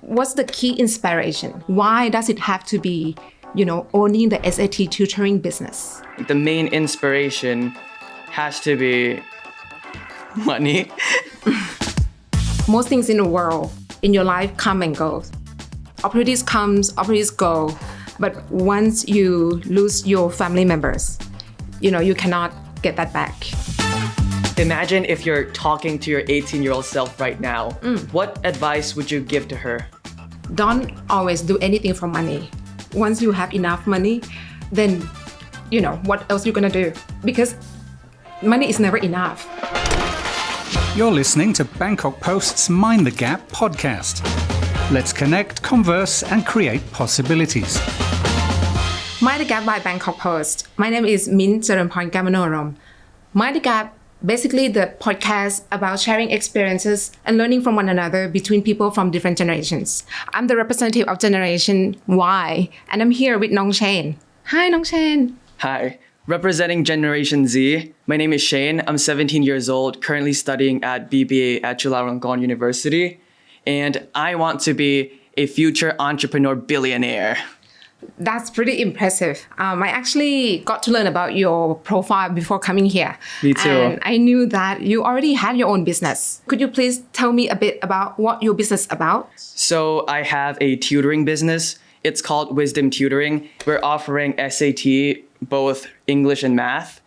What's the key inspiration? Why does it have to be, owning the SAT tutoring business? The main inspiration has to be money. Most things in the world, in your life, come and go. Opportunities comes, opportunities go. But once you lose your family members, you cannot get that back. Imagine if you're talking to your 18-year-old self right now. What advice would you give to her? Don't always do anything for money. Once you have enough money, then, what else you're gonna do? Because money is never enough. You're listening to Bangkok Post's Mind the Gap podcast. Let's connect, converse, and create possibilities. Mind the Gap by Bangkok Post. My name is Charoenporn Kaewmanorom. Mind the Gap, basically the podcast about sharing experiences and learning from one another between people from different generations. I'm the representative of Generation Y, and I'm here with Nong Shane. Hi, Nong Shane. Hi. Representing Generation Z, my name is Shane. I'm 17 years old, currently studying at BBA at Chulalongkorn University, and I want to be a future entrepreneur billionaire. That's pretty impressive. I actually got to learn about your profile before coming here. Me too. And I knew that you already had your own business. Could you please tell me a bit about what your business is about? So I have a tutoring business. It's called Wisdom Tutoring. We're offering SAT, both English and math,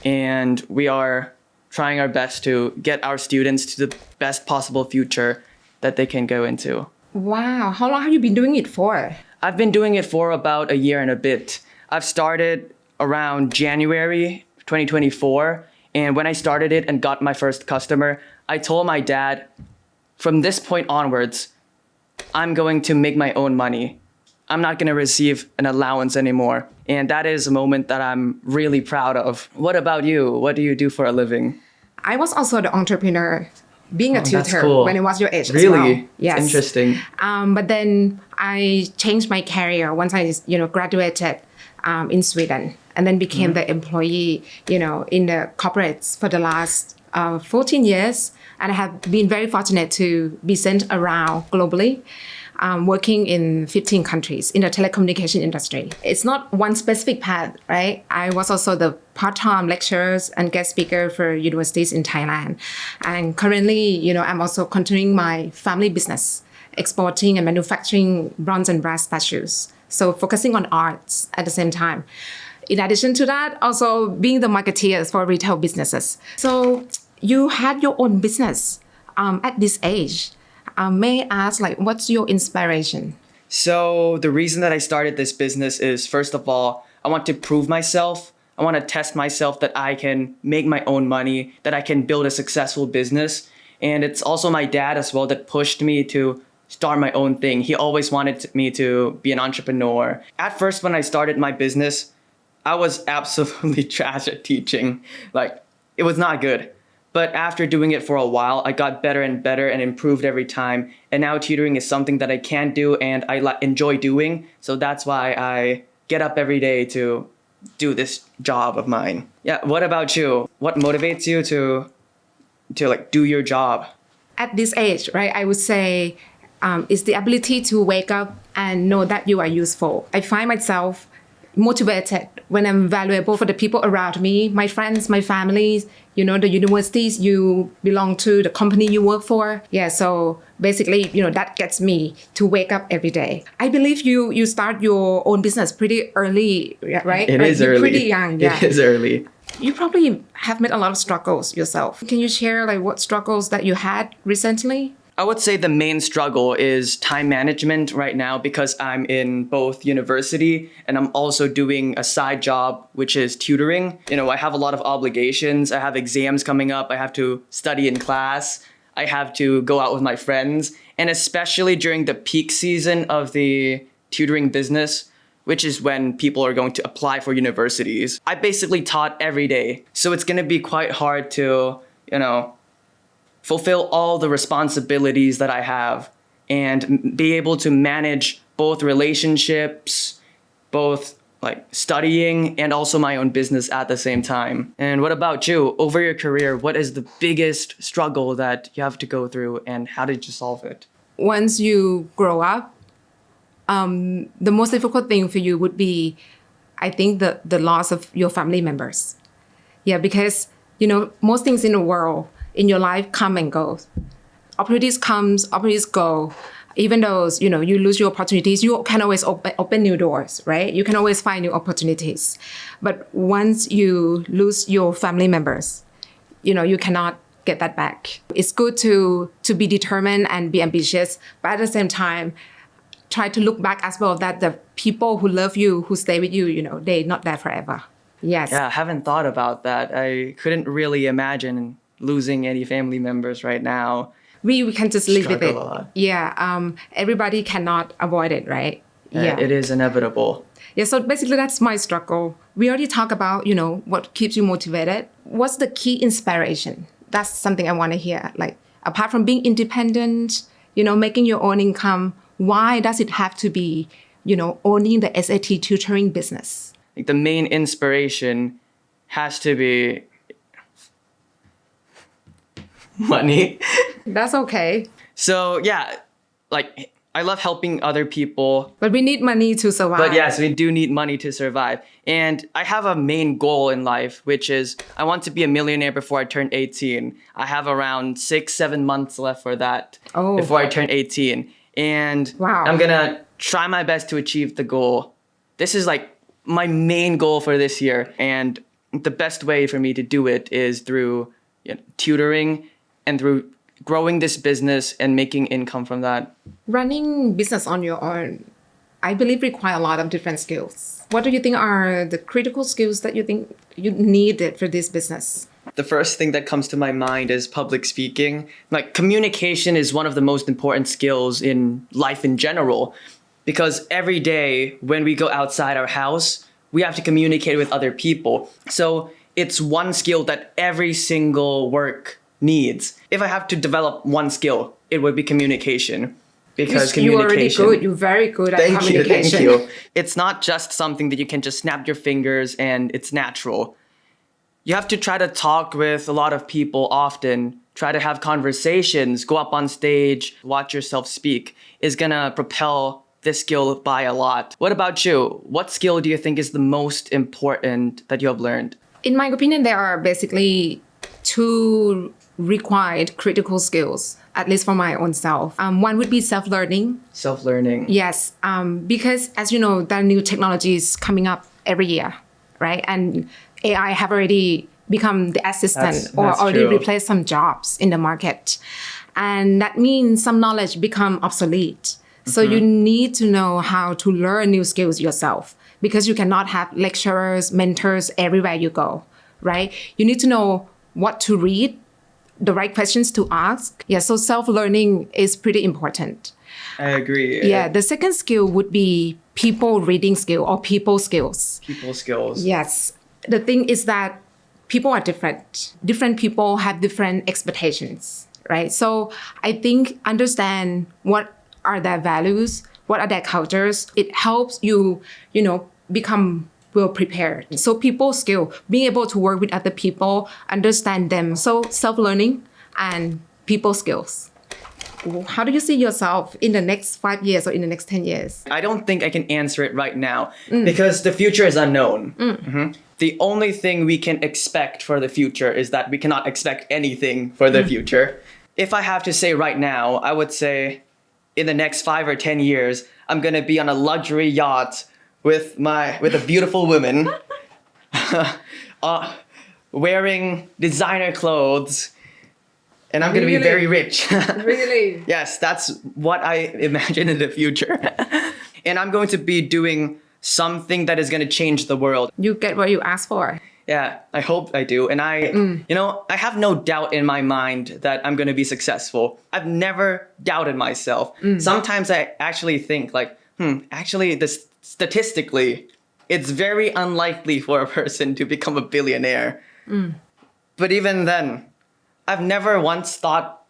and we are trying our best to get our students to the best possible future that they can go into. Wow, how long have you been doing it for? I've been doing it for about a year and a bit. I've started around January 2024, and when I started it and got my first customer, I told my dad, from this point onwards, I'm going to make my own money. I'm not going to receive an allowance anymore. And that is a moment that I'm really proud of. What about you? What do you do for a living? I was also the entrepreneur, being a tutor cool. when I was your age Really? as well. Yes. Interesting. But then I changed my career once I, graduated in Sweden, and then became the employee, in the corporates for the last 14 years. And I have been very fortunate to be sent around globally. Working in 15 countries in the telecommunication industry. It's not one specific path, right? I was also the part-time lecturers and guest speaker for universities in Thailand. And currently, I'm also continuing my family business, exporting and manufacturing bronze and brass statues. So focusing on arts at the same time. In addition to that, also being the marketeers for retail businesses. So you had your own business at this age. May I ask, what's your inspiration? So the reason that I started this business is, first of all, I want to prove myself. I want to test myself that I can make my own money, that I can build a successful business. And it's also my dad as well that pushed me to start my own thing. He always wanted me to be an entrepreneur. At first, when I started my business, I was absolutely trash at teaching. It was not good. But after doing it for a while, I got better and better and improved every time. And now tutoring is something that I can do and I enjoy doing. So that's why I get up every day to do this job of mine. Yeah, what about you? What motivates you to do your job? At this age, right, I would say it's the ability to wake up and know that you are useful. I find myself motivated when I'm valuable for the people around me, my friends, my families, the universities you belong to, the company you work for. Yeah, so basically, that gets me to wake up every day. I believe you start your own business pretty early, right? It is early. Pretty young, yeah. It is early. You probably have made a lot of struggles yourself. Can you share what struggles that you had recently? I would say the main struggle is time management right now because I'm in both university and I'm also doing a side job, which is tutoring. I have a lot of obligations. I have exams coming up. I have to study in class. I have to go out with my friends. And especially during the peak season of the tutoring business, which is when people are going to apply for universities, I basically taught every day. So it's going to be quite hard to, fulfill all the responsibilities that I have and be able to manage both relationships, both studying and also my own business at the same time. And what about you? Over your career, what is the biggest struggle that you have to go through and how did you solve it? once you grow up, the most difficult thing for you would be, I think, the loss of your family members. Yeah, because, most things in the world, in your life, come and go. Opportunities comes, opportunities go. Even though, you lose your opportunities, you can always open new doors, right? You can always find new opportunities. But once you lose your family members, you cannot get that back. It's good to be determined and be ambitious, but at the same time, try to look back as well that the people who love you, who stay with you, they're not there forever. Yes. Yeah, I haven't thought about that. I couldn't really imagine losing any family members right now. We can just live with it. Struggle a lot. Yeah. Everybody cannot avoid it, right? Yeah. It is inevitable. Yeah, so basically that's my struggle. We already talked about, what keeps you motivated. What's the key inspiration? That's something I want to hear. Like, apart from being independent, making your own income, why does it have to be, owning the SAT tutoring business? Like the main inspiration has to be money. That's okay. So yeah, like I love helping other people. But we need money to survive. But yes, we do need money to survive. And I have a main goal in life, which is I want to be a millionaire before I turn 18. I have around 6-7 months left for that before I turn 18. And I'm gonna try my best to achieve the goal. This is like my main goal for this year. And the best way for me to do it is through tutoring and through growing this business and making income from that. Running business on your own, I believe, require a lot of different skills. What do you think are the critical skills that you think you needed for this business? The first thing that comes to my mind is public speaking. Like communication is one of the most important skills in life in general, because every day when we go outside our house, we have to communicate with other people. So it's one skill that every single work needs. If I have to develop one skill, it would be communication. Because communication... You're already good. You're very good at communication. Thank you. It's not just something that you can just snap your fingers and it's natural. You have to try to talk with a lot of people often, try to have conversations, go up on stage, watch yourself speak, is gonna propel this skill by a lot. What about you? What skill do you think is the most important that you have learned? In my opinion, there are basically two required critical skills, at least for my own self. One would be self-learning. Self-learning. Yes, because as you know, there are new technologies coming up every year, right? And AI have already become the assistant or already replaced some jobs in the market. And that means some knowledge become obsolete. So you need to know how to learn new skills yourself, because you cannot have lecturers, mentors everywhere you go, right? You need to know what to read, the right questions to ask. Yeah, so self-learning is pretty important. I agree. Yeah, the second skill would be people reading skill or people skills. People skills. Yes. The thing is that people are different. Different people have different expectations, right? So I think understand what are their values, what are their cultures. It helps you, become well prepared. So people skill, being able to work with other people, understand them. So self-learning and people skills. How do you see yourself in the next 5 years or in the next 10 years? I don't think I can answer it right now because the future is unknown. The only thing we can expect for the future is that we cannot expect anything for the future. If I have to say right now, I would say in the next 5 or 10 years, I'm gonna be on a luxury yacht with a beautiful woman, wearing designer clothes, and I'm gonna be very rich. Really? Yes, that's what I imagine in the future. And I'm going to be doing something that is gonna change the world. You get what you ask for. Yeah, I hope I do. And I have no doubt in my mind that I'm gonna be successful. I've never doubted myself. Sometimes I actually think like, statistically, it's very unlikely for a person to become a billionaire. But even then, I've never once thought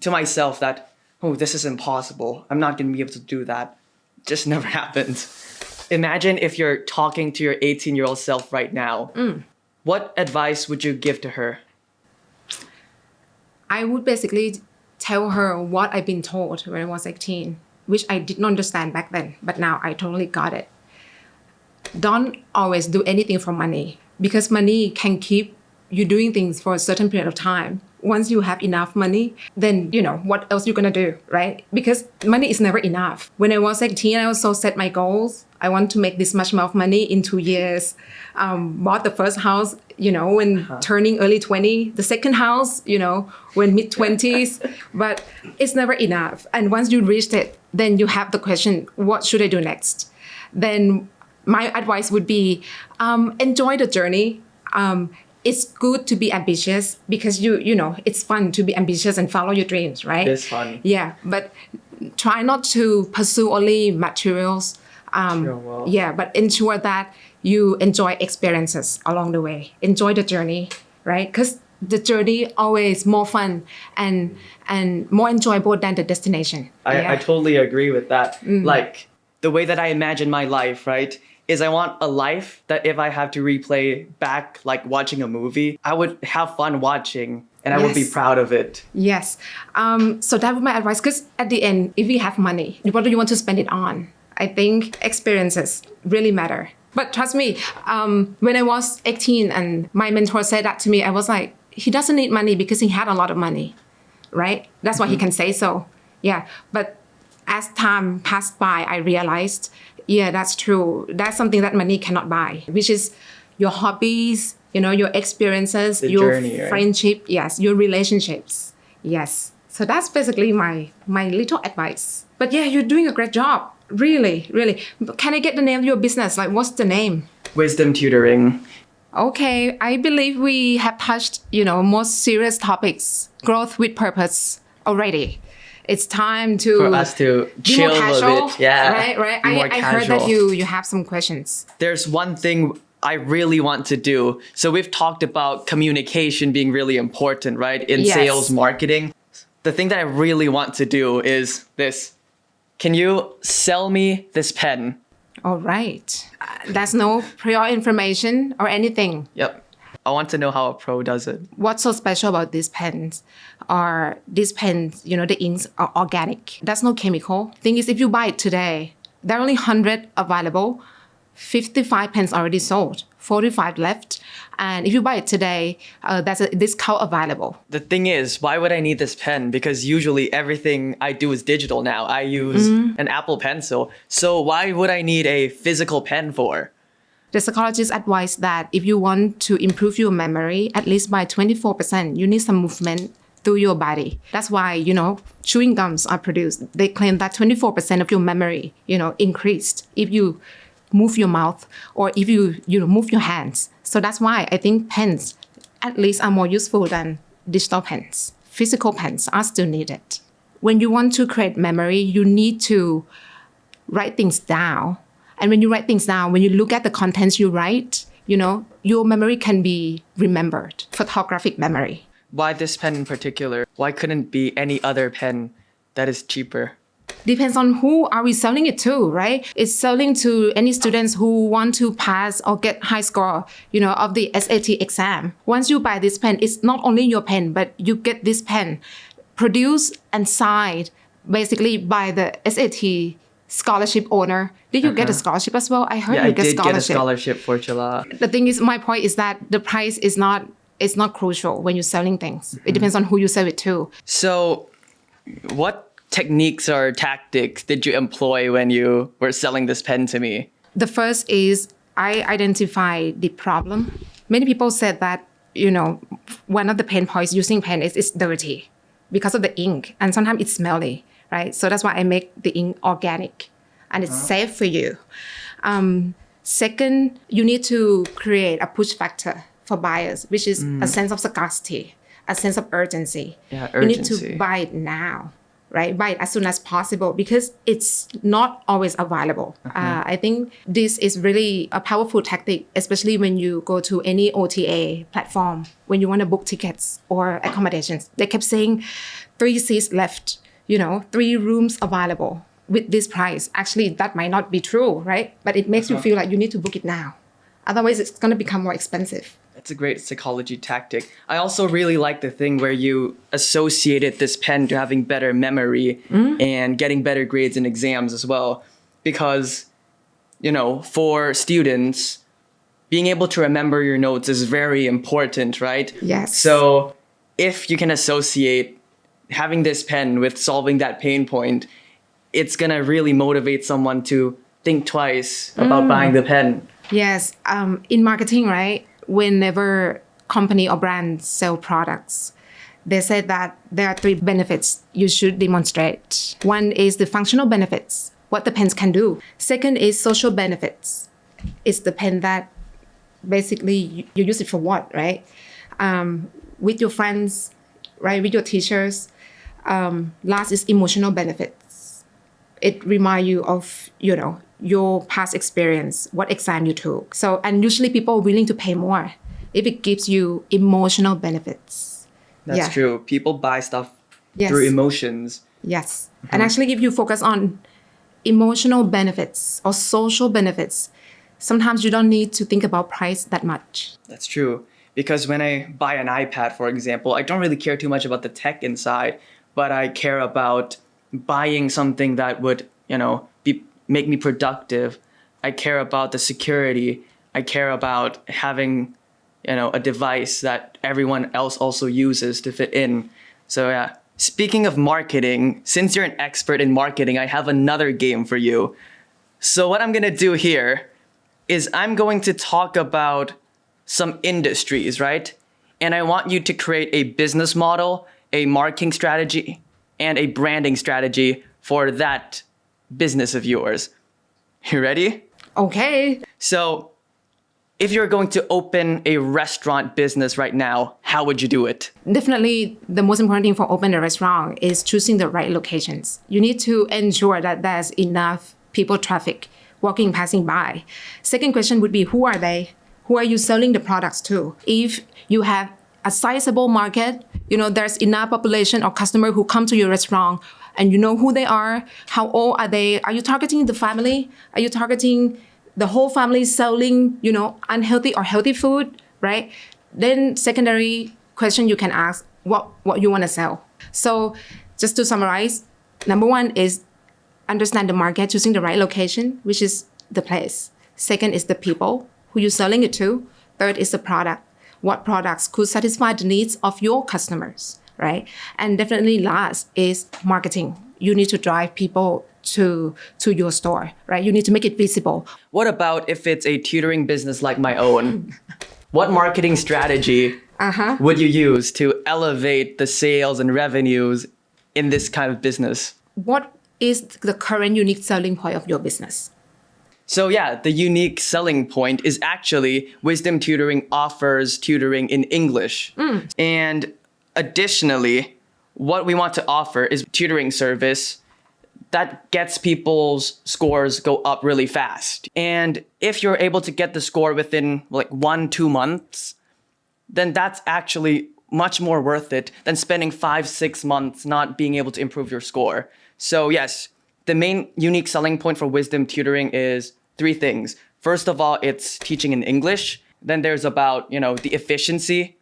to myself that, oh, this is impossible. I'm not gonna be able to do that. Just never happened. Imagine if you're talking to your 18-year-old self right now. What advice would you give to her? I would basically tell her what I've been told when I was 18, which I didn't understand back then, but now I totally got it. Don't always do anything for money, because money can keep you doing things for a certain period of time. Once you have enough money, then what else you're gonna do, right? Because money is never enough. When I was 18, I also set my goals. I want to make this much amount of money in 2 years. Bought the first house, when turning early 20, the second house, when mid 20s, but it's never enough. And once you reached it, then you have the question, what should I do next? Then my advice would be, enjoy the journey. It's good to be ambitious because it's fun to be ambitious and follow your dreams, right? It's fun. Yeah, but try not to pursue only materials. But ensure that you enjoy experiences along the way. Enjoy the journey, right? Because the journey always more fun and more enjoyable than the destination. I totally agree with that. Like the way that I imagine my life, right, is I want a life that if I have to replay back, like watching a movie, I would have fun watching and I would be proud of it. Yes. So that would be my advice, because at the end, if you have money, what do you want to spend it on? I think experiences really matter. But trust me, when I was 18 and my mentor said that to me, I was like, he doesn't need money because he had a lot of money, right? That's why he can say so. Yeah. But as time passed by, I realized, yeah, that's true. That's something that money cannot buy, which is your hobbies, your experiences, your journey, friendship, right? Yes, your relationships. Yes. So that's basically my little advice. But yeah, you're doing a great job. Really, really. Can I get the name of your business? Like, what's the name? Wisdom Tutoring. Okay, I believe we have touched, most serious topics, growth with purpose already. It's time for us to chill a little bit. Yeah. Right. I heard that you have some questions. There's one thing I really want to do. So we've talked about communication being really important, right? In sales marketing. The thing that I really want to do is this. Can you sell me this pen? All right. There's no prior information or anything. Yep. I want to know how a pro does it. What's so special about these pens? These pens, the inks are organic. There's no chemical. Thing is, if you buy it today, there are only 100 available. 55 pens already sold, 45 left. And if you buy it today, there's a discount available. The thing is, why would I need this pen? Because usually everything I do is digital now. I use an Apple Pencil. So why would I need a physical pen for? The psychologist advised that if you want to improve your memory, at least by 24%, you need some movement through your body. That's why, chewing gums are produced. They claim that 24% of your memory, increased if you move your mouth or if you move your hands. So that's why I think pens at least are more useful than digital pens. Physical pens are still needed. When you want to create memory, you need to write things down. And when you write things down, when you look at the contents you write, your memory can be remembered. Photographic memory. Why this pen in particular? Why couldn't it be any other pen that is cheaper? Depends on who are we selling it to, right? It's selling to any students who want to pass or get high score, of the SAT exam. Once you buy this pen, it's not only your pen, but you get this pen produced and signed basically by the SAT scholarship owner. Did you get a scholarship as well? I heard you get scholarship. Yeah, I did get a scholarship for Chala. The thing is, my point is that the price is not crucial when you're selling things. It depends on who you sell it to. So what techniques or tactics did you employ when you were selling this pen to me? The first is I identify the problem. Many people said that, one of the pain points using pen is it's dirty because of the ink and sometimes it's smelly, right? So that's why I make the ink organic and it's safe for you. Second, you need to create a push factor for buyers, which is a sense of scarcity, a sense of urgency. Yeah, urgency. You need to buy it now, right? Buy it as soon as possible because it's not always available. I think this is really a powerful tactic, especially when you go to any OTA platform, when you want to book tickets or accommodations. They kept saying 3 seats left, 3 rooms available with this price. Actually, that might not be true, right? But it makes you feel like you need to book it now. Otherwise, it's going to become more expensive. That's a great psychology tactic. I also really like the thing where you associated this pen to having better memory and getting better grades in exams as well. Because, for students, being able to remember your notes is very important, right? Yes. So if you can associate having this pen with solving that pain point, it's going to really motivate someone to think twice about buying the pen. Yes. In marketing, right? Whenever company or brands sell products, they said that there are 3 benefits you should demonstrate. One is the functional benefits, what the pens can do. Second is social benefits. It's the pen that basically you use it for what, right? With your friends, right? With your teachers. Last is emotional benefits. It reminds you of, your past experience, what exam you took. So, and usually people are willing to pay more if it gives you emotional benefits. That's true. People buy stuff through emotions. Yes. And actually if you focus on emotional benefits or social benefits, sometimes you don't need to think about price that much. That's true. Because when I buy an iPad, for example, I don't really care too much about the tech inside, but I care about buying something that would, make me productive. I care about the security. I care about having, a device that everyone else also uses to fit in. So yeah. Speaking of marketing, since you're an expert in marketing, I have another game for you. So what I'm gonna do here is I'm going to talk about some industries, right? And I want you to create a business model, a marketing strategy, and a branding strategy for that business of yours. You ready? Okay. So if you're going to open a restaurant business right now, how would you do it? Definitely the most important thing for opening a restaurant is choosing the right locations. You need to ensure that there's enough people traffic walking, passing by. Second question would be, who are they? Who are you selling the products to? If you have a sizable market, there's enough population or customer who come to your restaurant and you know who they are, how old are they? Are you targeting the family? Are you targeting the whole family selling, unhealthy or healthy food, right? Then secondary question you can ask, what you want to sell. So just to summarize, number 1 is understand the market, choosing the right location, which is the place. Second is the people who you're selling it to. Third is the product. What products could satisfy the needs of your customers, right? And definitely last is marketing. You need to drive people to your store, right? You need to make it visible. What about if it's a tutoring business like my own? What marketing strategy would you use to elevate the sales and revenues in this kind of business? What is the current unique selling point of your business? So yeah, the unique selling point is actually Wisdom Tutoring offers tutoring in English. And additionally, what we want to offer is tutoring service that gets people's scores go up really fast. And if you're able to get the score within 1-2 months, then that's actually much more worth it than spending 5-6 months not being able to improve your score. So yes, the main unique selling point for Wisdom Tutoring is 3 things. First of all, it's teaching in English. Then there's about, the efficiency,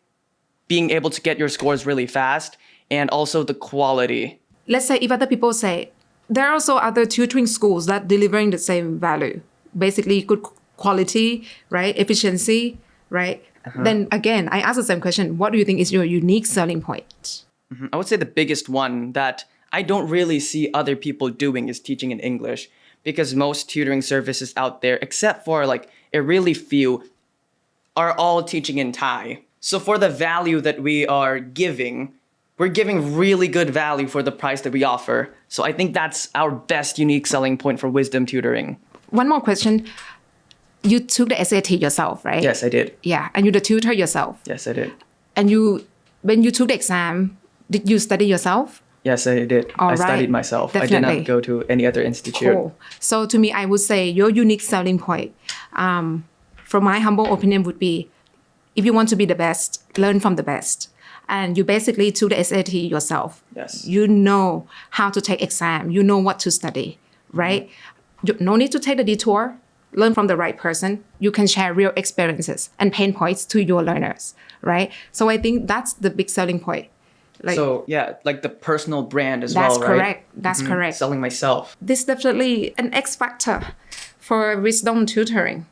being able to get your scores really fast, and also the quality. Let's say if other people say, there are also other tutoring schools that delivering the same value. Basically, good quality, right? Efficiency, right? Then again, I ask the same question. What do you think is your unique selling point? I would say the biggest one that I don't really see other people doing is teaching in English, because most tutoring services out there, except for a really few, are all teaching in Thai. So for the value that we are giving, we're giving really good value for the price that we offer. So I think that's our best unique selling point for Wisdom Tutoring. One more question. You took the SAT yourself, right? Yes, I did. Yeah, and you're the tutor yourself. Yes, I did. And when you took the exam, did you study yourself? Yes, I did. I studied myself. Definitely. I did not go to any other institute. Cool. So to me, I would say your unique selling point, from my humble opinion, would be, if you want to be the best, learn from the best. And you basically took the SAT yourself. Yes. You know how to take exam. You know what to study, right? No need to take the detour. learn from the right person. You can share real experiences and pain points to your learners, right? So I think that's the big selling point. So yeah, like the personal brand as That's well, right? correct. That's correct. Selling myself. This is definitely an X factor for wisdom tutoring.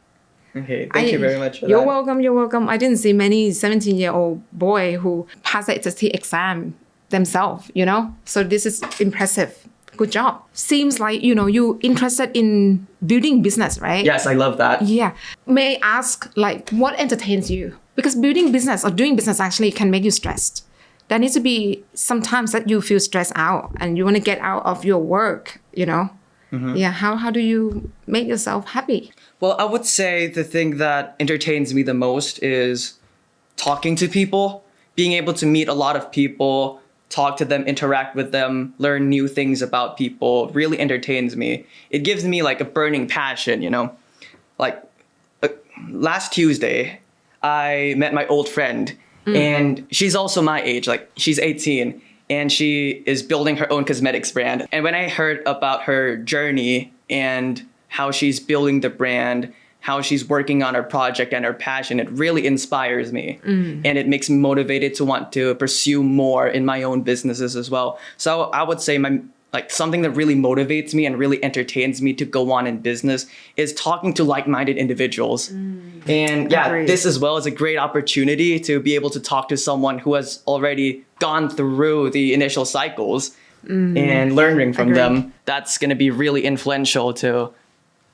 Okay, thank you very much for You're that. welcome. You're welcome. I didn't see many 17-year-old boy who pass the HST exam themselves, you know? So this is impressive. Good job. Seems like, you know, you interested in building business, right? Yes, I love that. Yeah. May I ask, like, what entertains you? Because building business or doing business actually can make you stressed. There needs to be sometimes that you feel stressed out and you want to get out of your work, you know? Yeah. How do you make yourself happy? Well, I would say the thing that entertains me the most is talking to people, being able to meet a lot of people, talk to them, interact with them, learn new things about people really entertains me. It gives me like a burning passion, you know? Like last Tuesday, I met my old friend and she's also my age, like she's 18 and she is building her own cosmetics brand. And when I heard about her journey and how she's building the brand, how she's working on her project and her passion, it really inspires me. And it makes me motivated to want to pursue more in my own businesses as well. So I would say something that really motivates me and really entertains me to go on in business is talking to like-minded individuals. And yeah, Agreed. this as well is a great opportunity to be able to talk to someone who has already gone through the initial cycles and learning from Agreed. them. That's going to be really influential to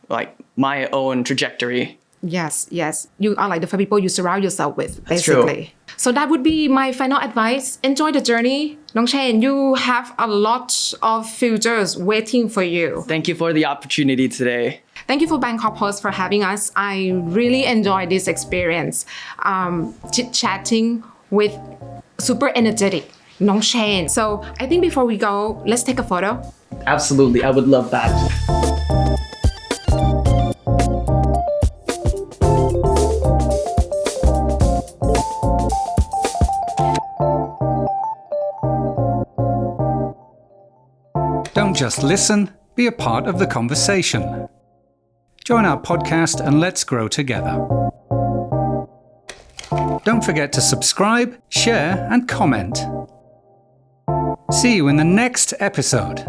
like my own trajectory. Yes. You are like the people you surround yourself with, That's true. basically. So that would be my final advice. Enjoy the journey. Nong Chen, you have a lot of futures waiting for you. Thank you for the opportunity today. Thank you for Bangkok Post for having us. I really enjoyed this experience. Chit-chatting with super energetic Nong Chen. So I think before we go, let's take a photo. Absolutely, I would love that. Don't just listen, be a part of the conversation. Join our podcast and let's grow together. Don't forget to subscribe, share, and comment. See you in the next episode.